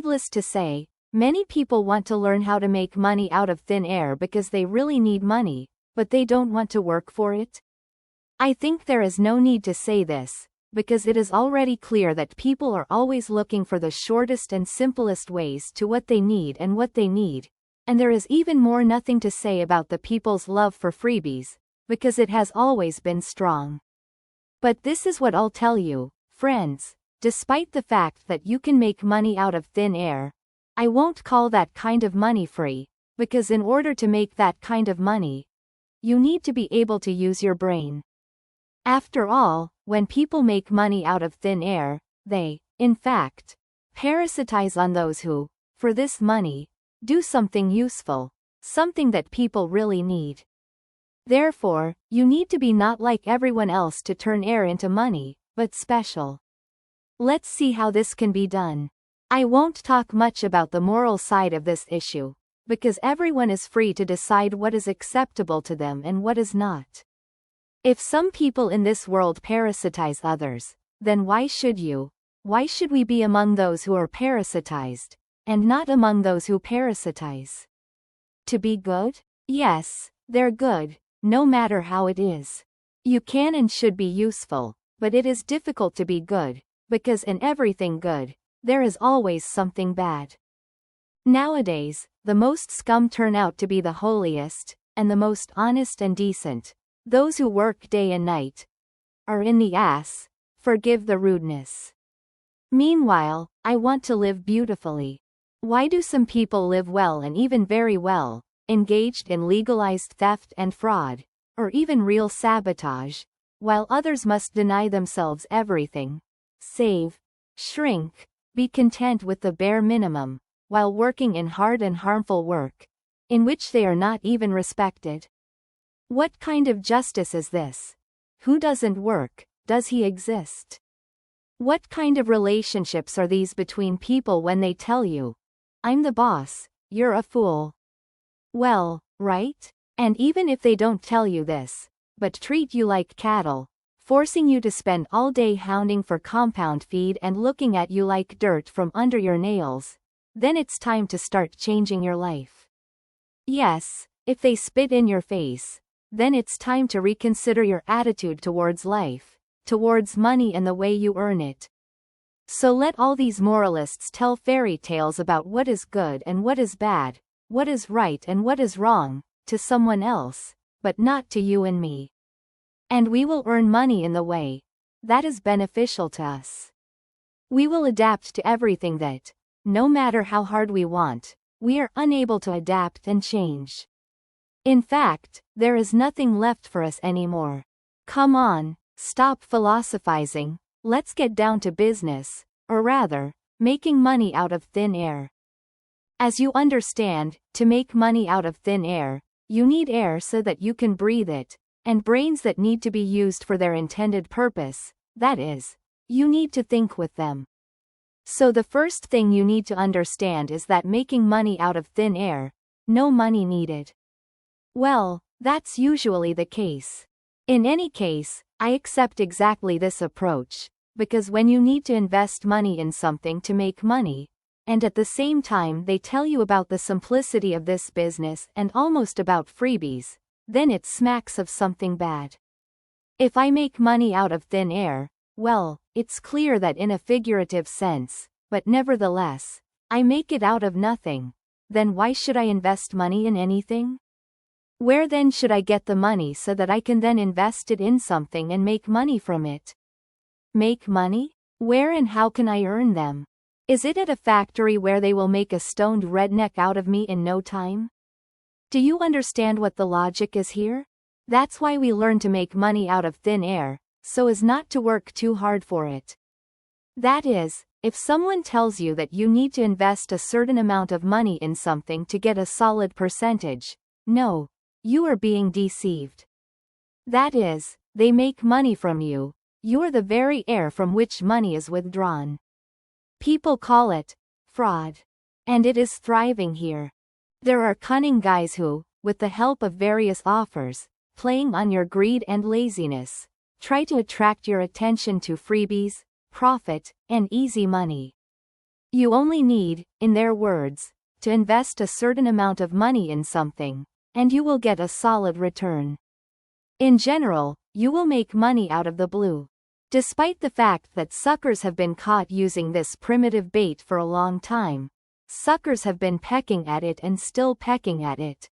Needless to say, many people want to learn how to make money out of thin air because they really need money, but they don't want to work for it. I think there is no need to say this, because it is already clear that people are always looking for the shortest and simplest ways to what they need, and there is even more nothing to say about the people's love for freebies, because it has always been strong. But this is what I'll tell you, friends, despite the fact that you can make money out of thin air, I won't call that kind of money free, because in order to make that kind of money, you need to be able to use your brain. After all, when people make money out of thin air, they, in fact, parasitize on those who, for this money, do something useful, something that people really need. Therefore, you need to be not like everyone else to turn air into money, but special. Let's see how this can be done. I won't talk much about the moral side of this issue, because everyone is free to decide what is acceptable to them and what is not. If some people in this world parasitize others, then why should you? Why should we be among those who are parasitized, and not among those who parasitize? To be good? Yes, they're good, no matter how it is. You can and should be useful, but it is difficult to be good, because in everything good, there is always something bad. Nowadays, the most scum turn out to be the holiest, and the most honest and decent. Those who work day and night are in the ass, forgive the rudeness. Meanwhile, I want to live beautifully. Why do some people live well and even very well, engaged in legalized theft and fraud, or even real sabotage, while others must deny themselves everything, save, shrink, be content with the bare minimum, while working in hard and harmful work, in which they are not even respected? What kind of justice is this? Who doesn't work, does he exist? What kind of relationships are these between people when they tell you, I'm the boss, you're a fool? Well, right? And even if they don't tell you this, but treat you like cattle, forcing you to spend all day hounding for compound feed and looking at you like dirt from under your nails, then it's time to start changing your life. Yes, if they spit in your face, then it's time to reconsider your attitude towards life, towards money and the way you earn it. So let all these moralists tell fairy tales about what is good and what is bad, what is right and what is wrong, to someone else, but not to you and me. And we will earn money in the way that is beneficial to us. We will adapt to everything that, no matter how hard we want, we are unable to adapt and change. In fact, there is nothing left for us anymore. Come on, stop philosophizing, let's get down to business, or rather, making money out of thin air. As you understand, to make money out of thin air, you need air so that you can breathe it, and brains that need to be used for their intended purpose, that is, you need to think with them. So the first thing you need to understand is that making money out of thin air, no money needed. Well, that's usually the case. In any case, I accept exactly this approach, because when you need to invest money in something to make money, and at the same time they tell you about the simplicity of this business and almost about freebies, then it smacks of something bad. If I make money out of thin air, well, it's clear that in a figurative sense, but nevertheless, I make it out of nothing. Then why should I invest money in anything? Where then should I get the money so that I can then invest it in something and make money from it? Make money? Where and how can I earn them? Is it at a factory where they will make a stoned redneck out of me in no time? Do you understand what the logic is here? That's why we learn to make money out of thin air, so as not to work too hard for it. That is, if someone tells you that you need to invest a certain amount of money in something to get a solid percentage, no, you are being deceived. That is, they make money from you, you're the very air from which money is withdrawn. People call it fraud. And it is thriving here. There are cunning guys who, with the help of various offers, playing on your greed and laziness, try to attract your attention to freebies, profit, and easy money. You only need, in their words, to invest a certain amount of money in something, and you will get a solid return. In general, you will make money out of the blue. Despite the fact that suckers have been caught using this primitive bait for a long time, suckers have been pecking at it and still pecking at it.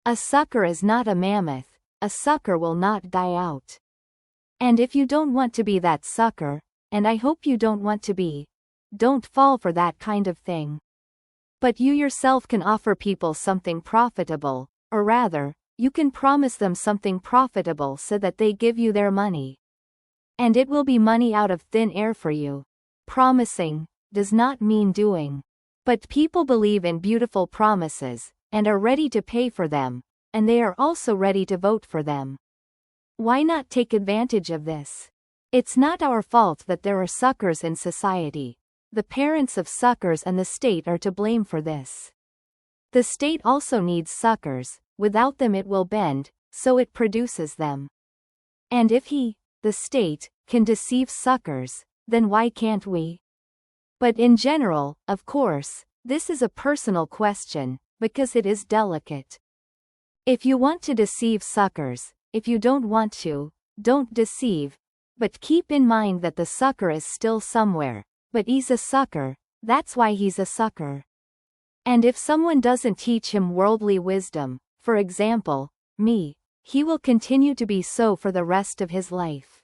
A sucker is not a mammoth, a sucker will not die out. And if you don't want to be that sucker, and I hope you don't want to be, don't fall for that kind of thing. But you yourself can offer people something profitable, or rather, you can promise them something profitable so that they give you their money. And it will be money out of thin air for you. Promising does not mean doing. But people believe in beautiful promises, and are ready to pay for them, and they are also ready to vote for them. Why not take advantage of this? It's not our fault that there are suckers in society. The parents of suckers and the state are to blame for this. The state also needs suckers, without them it will bend, so it produces them. And if the state, can deceive suckers, then why can't we? But in general, of course, this is a personal question, because it is delicate. If you want to deceive suckers, if you don't want to, don't deceive, but keep in mind that the sucker is still somewhere, but he's a sucker, that's why he's a sucker. And if someone doesn't teach him worldly wisdom, for example, me, he will continue to be so for the rest of his life.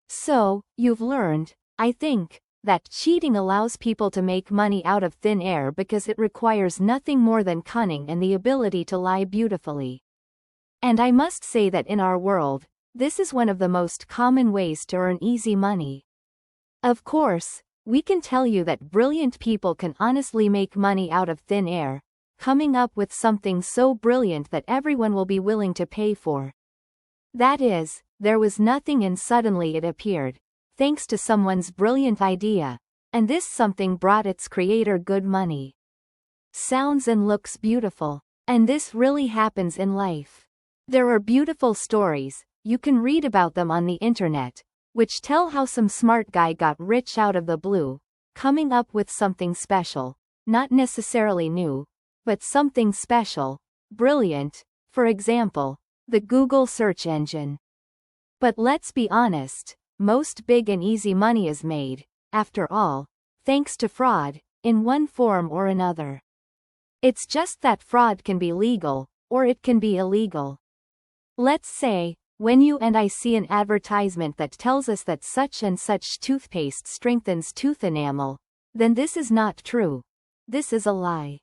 So, you've learned, I think, that cheating allows people to make money out of thin air because it requires nothing more than cunning and the ability to lie beautifully. And I must say that in our world, this is one of the most common ways to earn easy money. Of course, we can tell you that brilliant people can honestly make money out of thin air, coming up with something so brilliant that everyone will be willing to pay for. That is, there was nothing and suddenly it appeared, thanks to someone's brilliant idea, and this something brought its creator good money. Sounds and looks beautiful, and this really happens in life. There are beautiful stories, you can read about them on the internet, which tell how some smart guy got rich out of the blue, coming up with something special, not necessarily new, but something special, brilliant, for example, the Google search engine. But let's be honest, most big and easy money is made, after all, thanks to fraud, in one form or another. It's just that fraud can be legal, or it can be illegal. Let's say, when you and I see an advertisement that tells us that such and such toothpaste strengthens tooth enamel, then this is not true. This is a lie.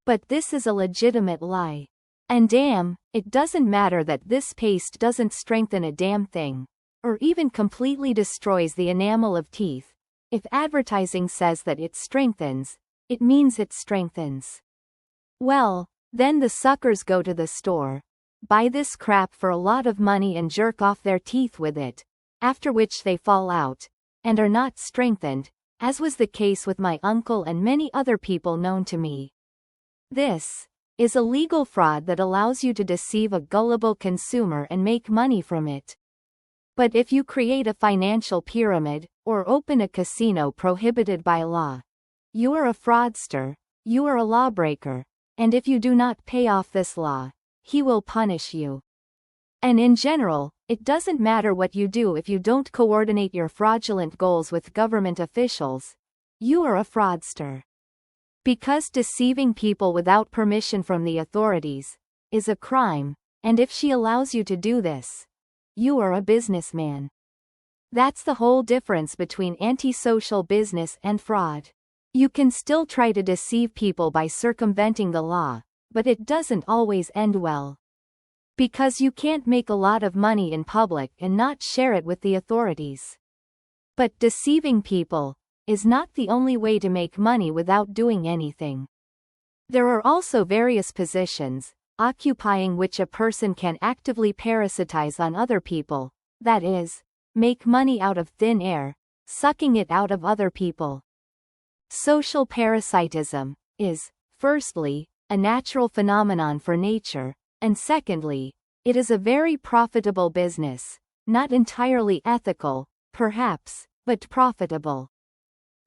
But this is a legitimate lie. And damn, it doesn't matter that this paste doesn't strengthen a damn thing, or even completely destroys the enamel of teeth. If advertising says that it strengthens, it means it strengthens. Well, then the suckers go to the store, buy this crap for a lot of money and jerk off their teeth with it, after which they fall out, and are not strengthened, as was the case with my uncle and many other people known to me. This is a legal fraud that allows you to deceive a gullible consumer and make money from it. But if you create a financial pyramid, or open a casino prohibited by law, you are a fraudster, you are a lawbreaker, and if you do not pay off this law, he will punish you. And in general, it doesn't matter what you do if you don't coordinate your fraudulent goals with government officials, you are a fraudster. Because deceiving people without permission from the authorities is a crime, and if she allows you to do this, you are a businessman. That's the whole difference between antisocial business and fraud. You can still try to deceive people by circumventing the law, but it doesn't always end well. Because you can't make a lot of money in public and not share it with the authorities. But deceiving people is not the only way to make money without doing anything. There are also various positions, occupying which a person can actively parasitize on other people, that is, make money out of thin air, sucking it out of other people. Social parasitism is, firstly, a natural phenomenon for nature, and secondly, it is a very profitable business, not entirely ethical, perhaps, but profitable.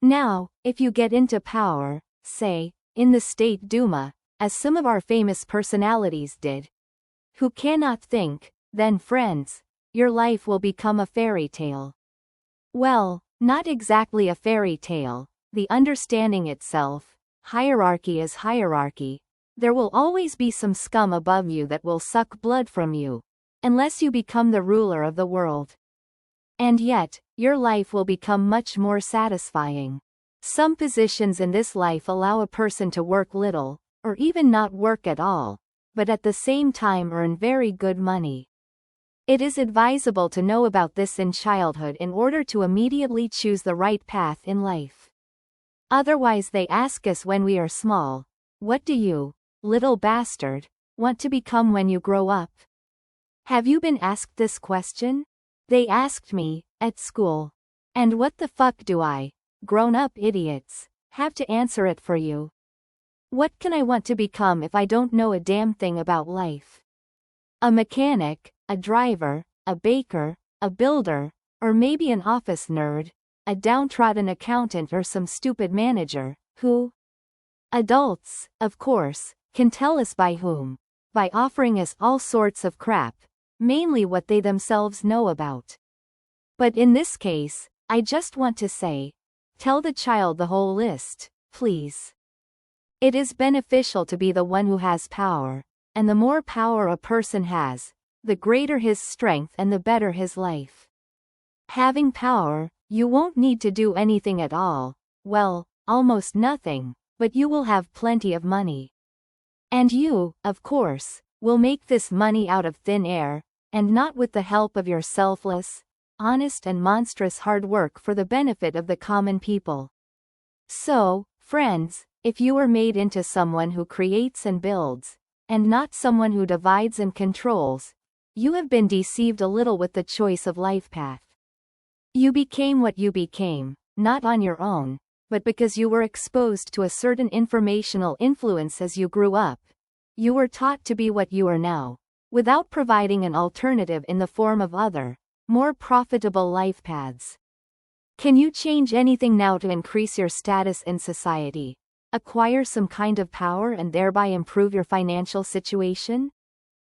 Now, if you get into power, say, in the State Duma, as some of our famous personalities did, who cannot think, then friends, your life will become a fairy tale. Well, not exactly a fairy tale, the understanding itself, hierarchy is hierarchy. There will always be some scum above you that will suck blood from you, unless you become the ruler of the world. And yet, your life will become much more satisfying. Some positions in this life allow a person to work little, or even not work at all, but at the same time earn very good money. It is advisable to know about this in childhood in order to immediately choose the right path in life. Otherwise they ask us when we are small, "What do you, little bastard, want to become when you grow up?" Have you been asked this question? They asked me, at school. And what the fuck do I, grown-up idiots, have to answer it for you? What can I want to become if I don't know a damn thing about life? A mechanic, a driver, a baker, a builder, or maybe an office nerd, a downtrodden accountant or some stupid manager, who? Adults, of course, can tell us by whom. By offering us all sorts of crap, mainly what they themselves know about. But in this case, I just want to say, tell the child the whole list, please. It is beneficial to be the one who has power, and the more power a person has, the greater his strength and the better his life. Having power, you won't need to do anything at all, well, almost nothing, but you will have plenty of money. And you, of course, will make this money out of thin air, and not with the help of your selfless, honest and monstrous hard work for the benefit of the common people. So, friends, if you were made into someone who creates and builds, and not someone who divides and controls, you have been deceived a little with the choice of life path. You became what you became, not on your own, but because you were exposed to a certain informational influence as you grew up. You were taught to be what you are now, without providing an alternative in the form of other, more profitable life paths. Can you change anything now to increase your status in society, acquire some kind of power and thereby improve your financial situation?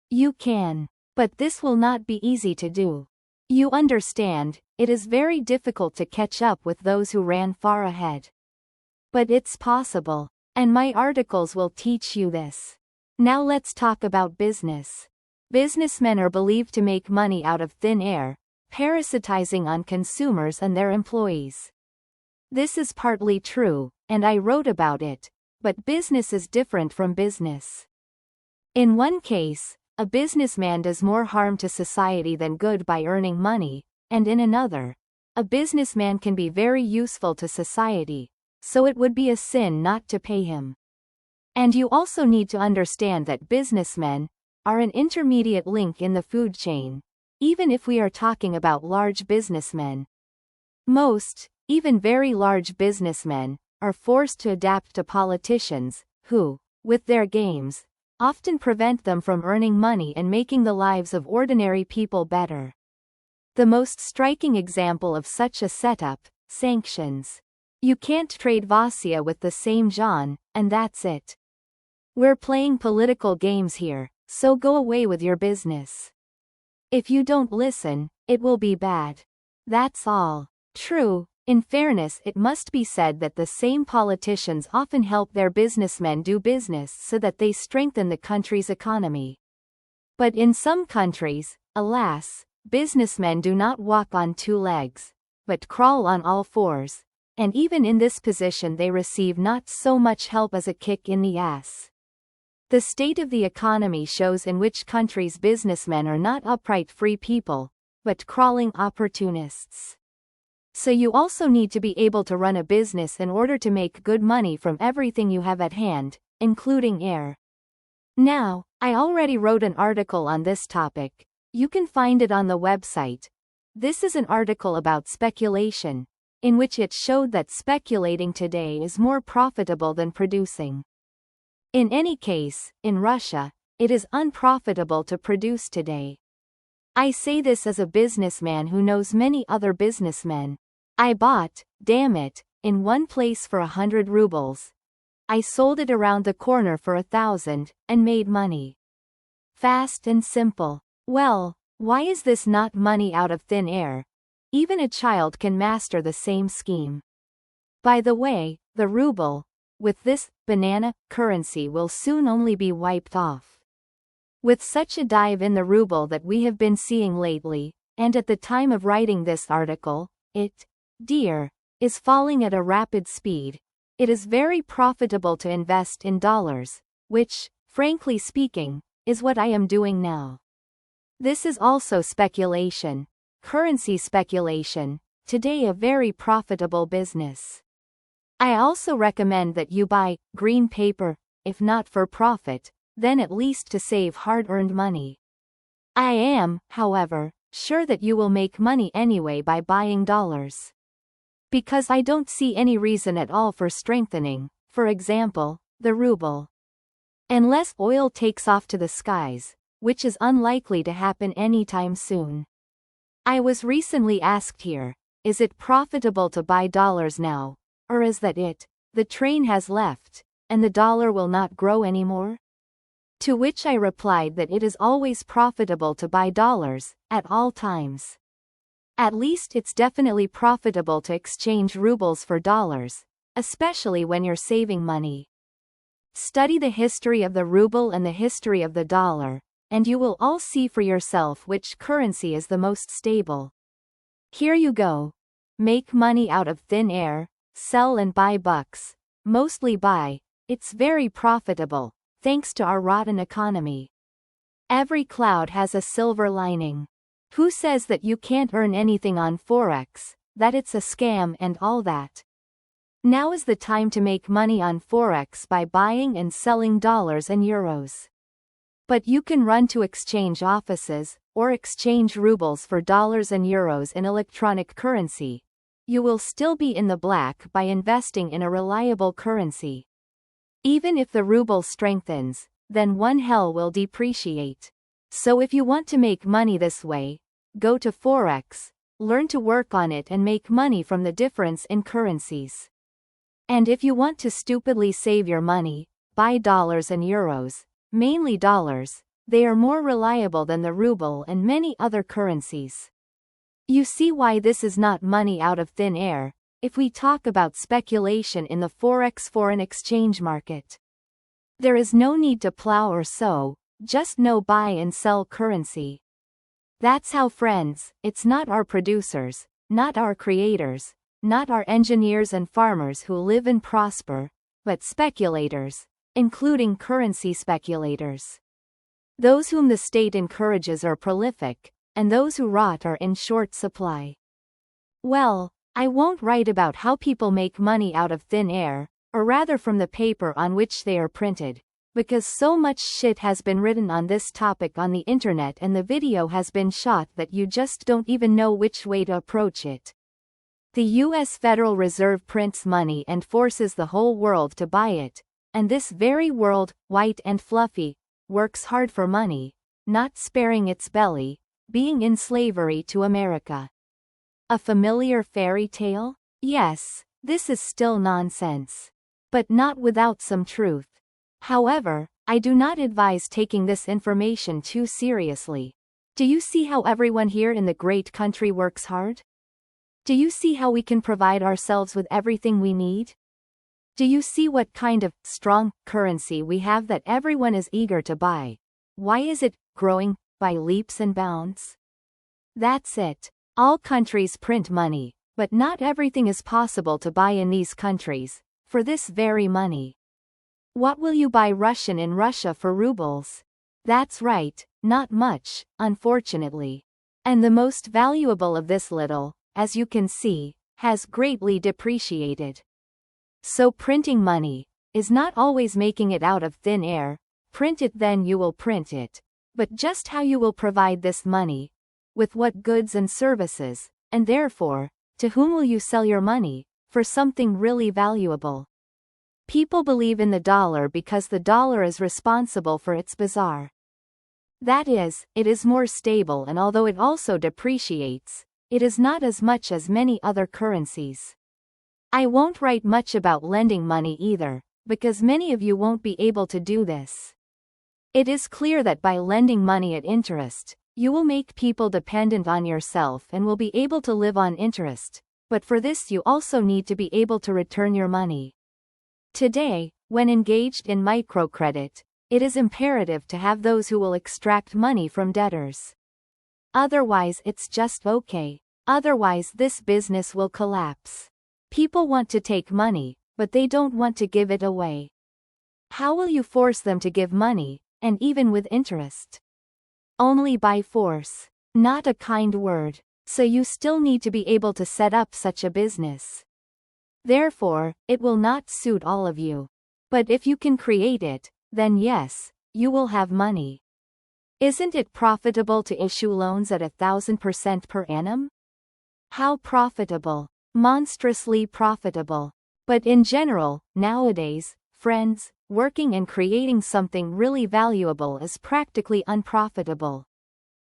You can. But this will not be easy to do. You understand, it is very difficult to catch up with those who ran far ahead. But it's possible, and my articles will teach you this. Now let's talk about business. Businessmen are believed to make money out of thin air, parasitizing on consumers and their employees. This is partly true, and I wrote about it, but business is different from business. In one case, a businessman does more harm to society than good by earning money, and in another, a businessman can be very useful to society, so it would be a sin not to pay him. And you also need to understand that businessmen are an intermediate link in the food chain, even if we are talking about large businessmen. Most, even very large businessmen, are forced to adapt to politicians, who, with their games, often prevent them from earning money and making the lives of ordinary people better. The most striking example of such a setup, sanctions. You can't trade Vasya with the same John, and that's it. We're playing political games here, so go away with your business. If you don't listen, it will be bad. That's all. True, in fairness it must be said that the same politicians often help their businessmen do business so that they strengthen the country's economy. But in some countries, alas, businessmen do not walk on two legs, but crawl on all fours, and even in this position they receive not so much help as a kick in the ass. The state of the economy shows in which countries businessmen are not upright free people, but crawling opportunists. So you also need to be able to run a business in order to make good money from everything you have at hand, including air. Now, I already wrote an article on this topic. You can find it on the website. This is an article about speculation, in which it showed that speculating today is more profitable than producing. In any case, in Russia, it is unprofitable to produce today. I say this as a businessman who knows many other businessmen. I bought, damn it, in one place for 100 rubles. I sold it around the corner for 1,000, and made money. Fast and simple. Well, why is this not money out of thin air? Even a child can master the same scheme. By the way, the ruble, with this banana currency, will soon only be wiped off. With such a dive in the ruble that we have been seeing lately, and at the time of writing this article, is falling at a rapid speed, it is very profitable to invest in dollars, which, frankly speaking, is what I am doing now. This is also speculation, currency speculation, today a very profitable business. I also recommend that you buy green paper, if not for profit, then at least to save hard-earned money. I am, however, sure that you will make money anyway by buying dollars. Because I don't see any reason at all for strengthening, for example, the ruble. Unless oil takes off to the skies, which is unlikely to happen anytime soon. I was recently asked here, is it profitable to buy dollars now, or is that it, the train has left, and the dollar will not grow anymore? To which I replied that it is always profitable to buy dollars, at all times. At least it's definitely profitable to exchange rubles for dollars, especially when you're saving money. Study the history of the ruble and the history of the dollar, and you will all see for yourself which currency is the most stable. Here you go. Make money out of thin air, sell and buy bucks, mostly buy, it's very profitable, thanks to our rotten economy. Every cloud has a silver lining. Who says that you can't earn anything on Forex, that it's a scam and all that? Now is the time to make money on Forex by buying and selling dollars and euros. But you can run to exchange offices, or exchange rubles for dollars and euros in electronic currency. You will still be in the black by investing in a reliable currency. Even if the ruble strengthens, then one hell will depreciate. So if you want to make money this way, go to Forex, learn to work on it and make money from the difference in currencies. And if you want to stupidly save your money, buy dollars and euros, mainly dollars, they are more reliable than the ruble and many other currencies. You see why this is not money out of thin air, if we talk about speculation in the Forex foreign exchange market. There is no need to plow or sow, just know buy and sell currency. That's how, friends, it's not our producers, not our creators, not our engineers and farmers who live and prosper, but speculators, including currency speculators. Those whom the state encourages are prolific, and those who rot are in short supply. Well, I won't write about how people make money out of thin air, or rather from the paper on which they are printed, because so much shit has been written on this topic on the internet and the video has been shot that you just don't even know which way to approach it. The US Federal Reserve prints money and forces the whole world to buy it, and this very world, white and fluffy, works hard for money, not sparing its belly, being in slavery to America. A familiar fairy tale? Yes, this is still nonsense. But not without some truth. However, I do not advise taking this information too seriously. Do you see how everyone here in the great country works hard? Do you see how we can provide ourselves with everything we need? Do you see what kind of strong currency we have that everyone is eager to buy? Why is it growing by leaps and bounds? That's it. All countries print money, but not everything is possible to buy in these countries, for this very money. What will you buy Russian in Russia for rubles? That's right, not much, unfortunately. And the most valuable of this little, as you can see, has greatly depreciated. So printing money is not always making it out of thin air. Print it, then you will print it. But just how you will provide this money, with what goods and services, and therefore, to whom will you sell your money, for something really valuable? People believe in the dollar because the dollar is responsible for its bazaar. That is, it is more stable, and although it also depreciates, it is not as much as many other currencies. I won't write much about lending money either, because many of you won't be able to do this. It is clear that by lending money at interest, you will make people dependent on yourself and will be able to live on interest, but for this you also need to be able to return your money. Today, when engaged in microcredit, it is imperative to have those who will extract money from debtors. Otherwise it's just okay. Otherwise this business will collapse. People want to take money, but they don't want to give it away. How will you force them to give money, and even with interest? Only by force. Not a kind word. So you still need to be able to set up such a business. Therefore, it will not suit all of you. But if you can create it, then yes, you will have money. Isn't it profitable to issue loans at 1,000% per annum? How profitable? Monstrously profitable. But in general, nowadays, friends, working and creating something really valuable is practically unprofitable.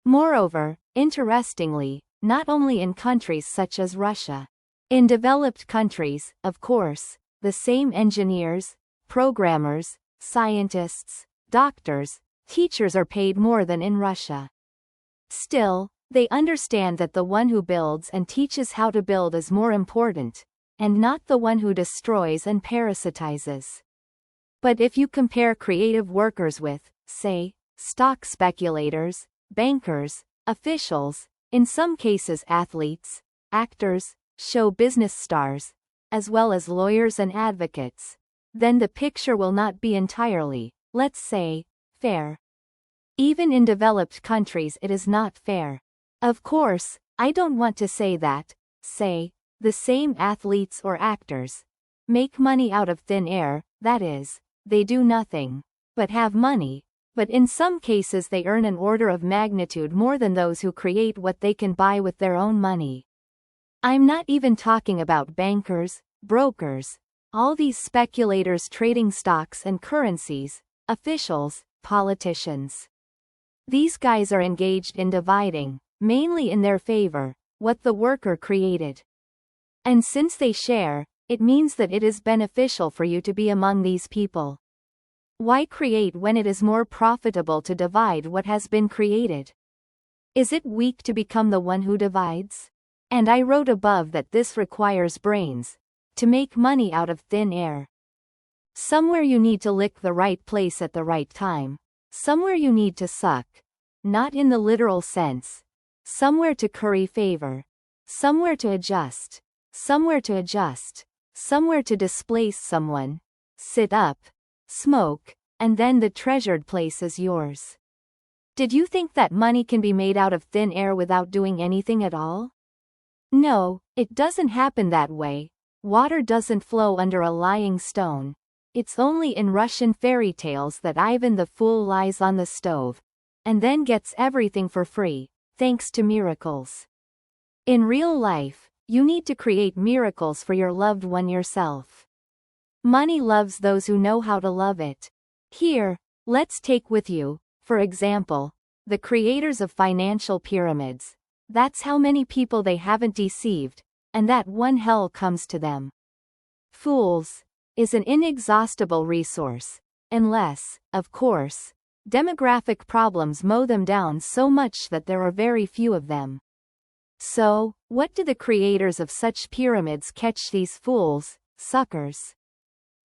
Moreover, interestingly, not only in countries such as Russia. In developed countries, of course, the same engineers, programmers, scientists, doctors, teachers are paid more than in Russia. Still, they understand that the one who builds and teaches how to build is more important, and not the one who destroys and parasitizes. But if you compare creative workers with, say, stock speculators, bankers, officials, in some cases athletes, actors, show business stars, as well as lawyers and advocates, then the picture will not be entirely, let's say, fair. Even in developed countries it is not fair. Of course, I don't want to say that, say, the same athletes or actors make money out of thin air, that is, they do nothing but have money, but in some cases they earn an order of magnitude more than those who create what they can buy with their own money. I'm not even talking about bankers, brokers, all these speculators trading stocks and currencies, officials, politicians. These guys are engaged in dividing, mainly in their favor, what the worker created. And since they share, it means that it is beneficial for you to be among these people. Why create when it is more profitable to divide what has been created? Is it weak to become the one who divides? And I wrote above that this requires brains, to make money out of thin air. Somewhere you need to lick the right place at the right time. Somewhere you need to suck. Not in the literal sense. Somewhere to curry favor. Somewhere to adjust. Somewhere to adjust. Somewhere to displace someone. Sit up. Smoke. And then the treasured place is yours. Did you think that money can be made out of thin air without doing anything at all? No, it doesn't happen that way. Water doesn't flow under a lying stone. It's only in Russian fairy tales that Ivan the Fool lies on the stove, and then gets everything for free, thanks to miracles. In real life, you need to create miracles for your loved one yourself. Money loves those who know how to love it. Here, let's take with you, for example, the creators of financial pyramids. That's how many people they haven't deceived, and that one hell comes to them. Fools is an inexhaustible resource, unless, of course, demographic problems mow them down so much that there are very few of them. So, what do the creators of such pyramids catch these fools, suckers?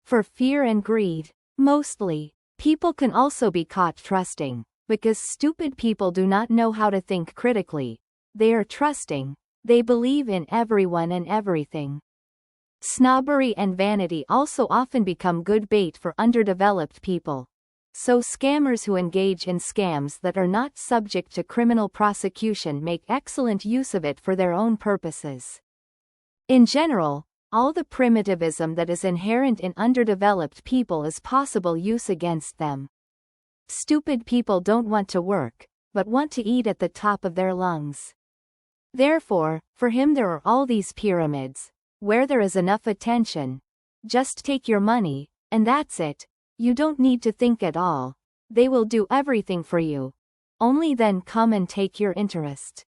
For fear and greed. Mostly, people can also be caught trusting, because stupid people do not know how to think critically. They are trusting, they believe in everyone and everything. Snobbery and vanity also often become good bait for underdeveloped people. So scammers who engage in scams that are not subject to criminal prosecution make excellent use of it for their own purposes. In general, all the primitivism that is inherent in underdeveloped people is possible use against them. Stupid people don't want to work, but want to eat at the top of their lungs. Therefore, for him there are all these pyramids, where there is enough attention. Just take your money, and that's it. You don't need to think at all. They will do everything for you. Only then come and take your interest.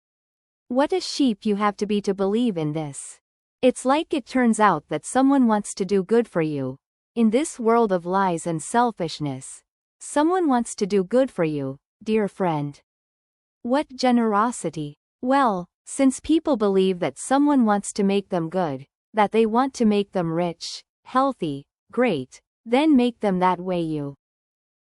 What a sheep you have to be to believe in this. It's like it turns out that someone wants to do good for you. In this world of lies and selfishness, someone wants to do good for you, dear friend. What generosity! Well, since people believe that someone wants to make them good, that they want to make them rich, healthy, great, then make them that way you.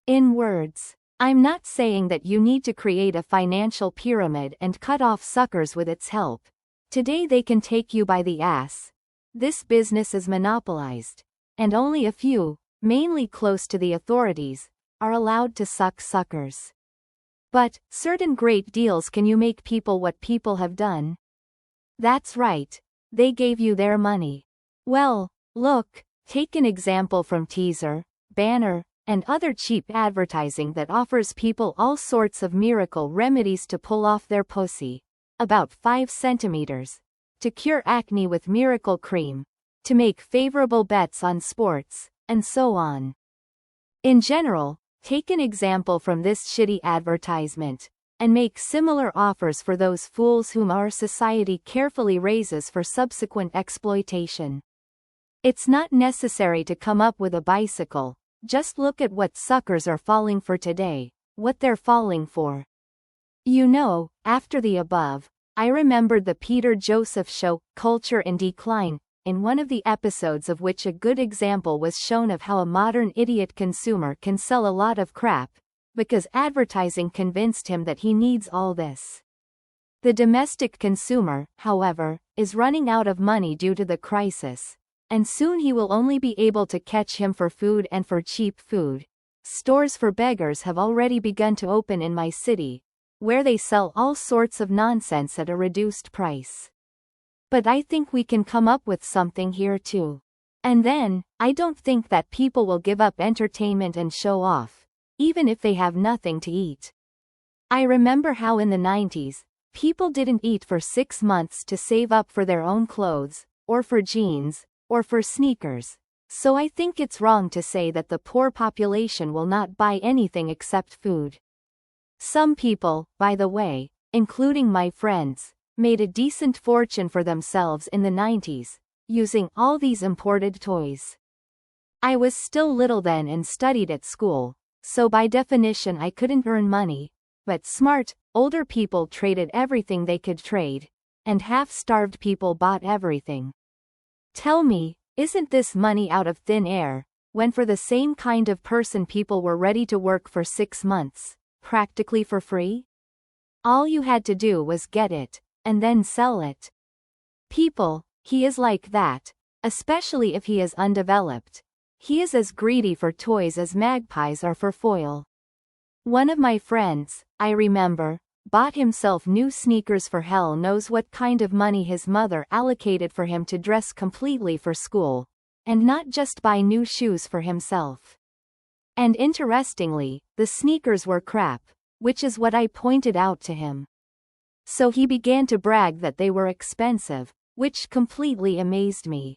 In words, I'm not saying that you need to create a financial pyramid and cut off suckers with its help. Today they can take you by the ass. This business is monopolized, and only a few, mainly close to the authorities, are allowed to suck suckers. But, certain great deals can you make people what people have done? That's right. They gave you their money. Well, look, take an example from teaser, banner, and other cheap advertising that offers people all sorts of miracle remedies to pull off their pussy, about 5 centimeters, to cure acne with miracle cream, to make favorable bets on sports, and so on. In general, take an example from this shitty advertisement, and make similar offers for those fools whom our society carefully raises for subsequent exploitation. It's not necessary to come up with a bicycle, just look at what suckers are falling for today, what they're falling for. You know, after the above, I remembered the Peter Joseph show, Culture in Decline, in one of the episodes of which a good example was shown of how a modern idiot consumer can sell a lot of crap, because advertising convinced him that he needs all this. The domestic consumer, however, is running out of money due to the crisis, and soon he will only be able to catch him for food and for cheap food. Stores for beggars have already begun to open in my city, where they sell all sorts of nonsense at a reduced price. But I think we can come up with something here too. And then, I don't think that people will give up entertainment and show off, even if they have nothing to eat. I remember how in the 90s, people didn't eat for 6 months to save up for their own clothes, or for jeans, or for sneakers. So I think it's wrong to say that the poor population will not buy anything except food. Some people, by the way, including my friends, made a decent fortune for themselves in the 90s, using all these imported toys. I was still little then and studied at school, so by definition I couldn't earn money, but smart, older people traded everything they could trade, and half-starved people bought everything. Tell me, isn't this money out of thin air, when for the same kind of person people were ready to work for 6 months, practically for free? All you had to do was get it, and then sell it. People, he is like that, especially if he is undeveloped. He is as greedy for toys as magpies are for foil. One of my friends, I remember, bought himself new sneakers for hell knows what kind of money his mother allocated for him to dress completely for school, and not just buy new shoes for himself. And interestingly, the sneakers were crap, which is what I pointed out to him. So he began to brag that they were expensive, which completely amazed me.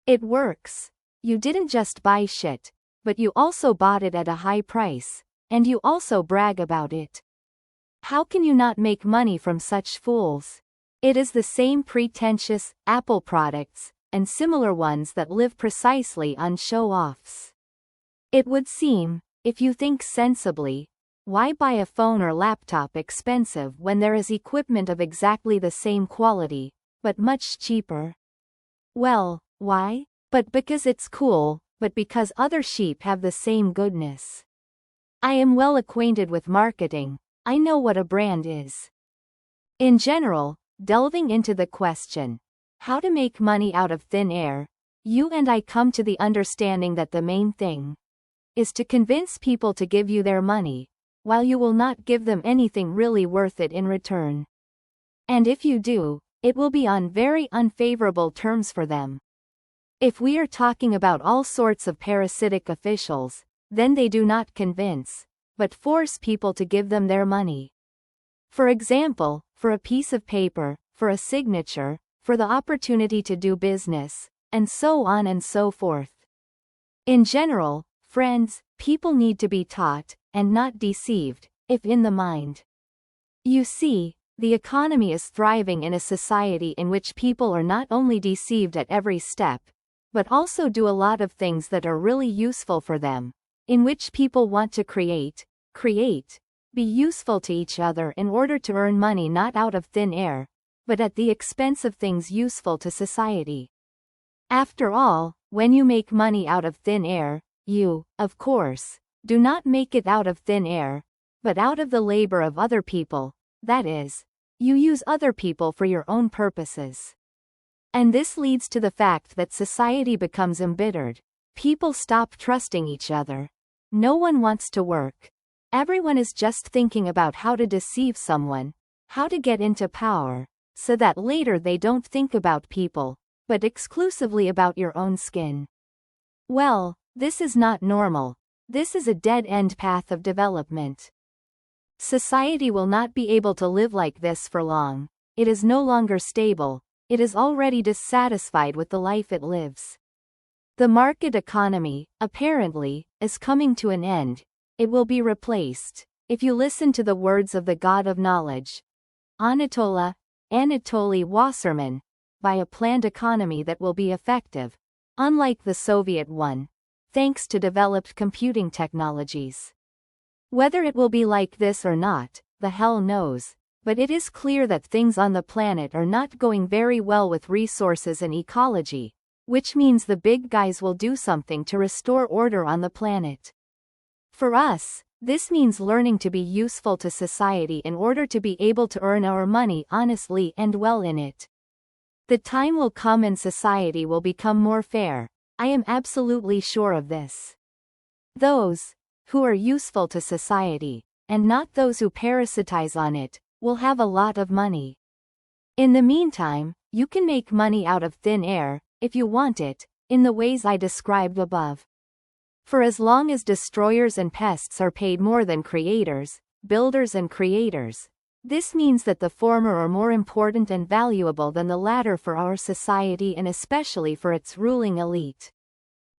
It works. You didn't just buy shit, but you also bought it at a high price, and you also brag about it. How can you not make money from such fools? It is the same pretentious Apple products, and similar ones that live precisely on show-offs. It would seem, if you think sensibly, why buy a phone or laptop expensive when there is equipment of exactly the same quality, but much cheaper? Well, why? But because it's cool, but because other sheep have the same goodness. I am well acquainted with marketing, I know what a brand is. In general, delving into the question, how to make money out of thin air, you and I come to the understanding that the main thing is to convince people to give you their money, while you will not give them anything really worth it in return. And if you do, it will be on very unfavorable terms for them. If we are talking about all sorts of parasitic officials, then they do not convince, but force people to give them their money. For example, for a piece of paper, for a signature, for the opportunity to do business, and so on and so forth. In general, friends, people need to be taught, and not deceived, if in the mind. You see, The economy is thriving in a society in which people are not only deceived at every step, but also do a lot of things that are really useful for them, in which people want to create, be useful to each other in order to earn money not out of thin air, but at the expense of things useful to society. After all, when you make money out of thin air, you, of course, do not make it out of thin air, but out of the labor of other people, that is, you use other people for your own purposes. And this leads to the fact that society becomes embittered. People stop trusting each other. No one wants to work. Everyone is just thinking about how to deceive someone, how to get into power, so that later they don't think about people, but exclusively about your own skin. Well, this is not normal. This is a dead-end path of development. Society will not be able to live like this for long. It is no longer stable. It is already dissatisfied with the life it lives. The market economy, apparently, is coming to an end. It will be replaced, if you listen to the words of the God of Knowledge, Anatoly Wasserman, by a planned economy that will be effective, unlike the Soviet one, thanks to developed computing technologies. Whether it will be like this or not, the hell knows, but it is clear that things on the planet are not going very well with resources and ecology, which means the big guys will do something to restore order on the planet. For us, this means learning to be useful to society in order to be able to earn our money honestly and well in it. The time will come and society will become more fair. I am absolutely sure of this. Those who are useful to society, and not those who parasitize on it, will have a lot of money. In the meantime, you can make money out of thin air, if you want it, in the ways I described above. For as long as destroyers and pests are paid more than creators, builders and creators, this means that the former are more important and valuable than the latter for our society and especially for its ruling elite.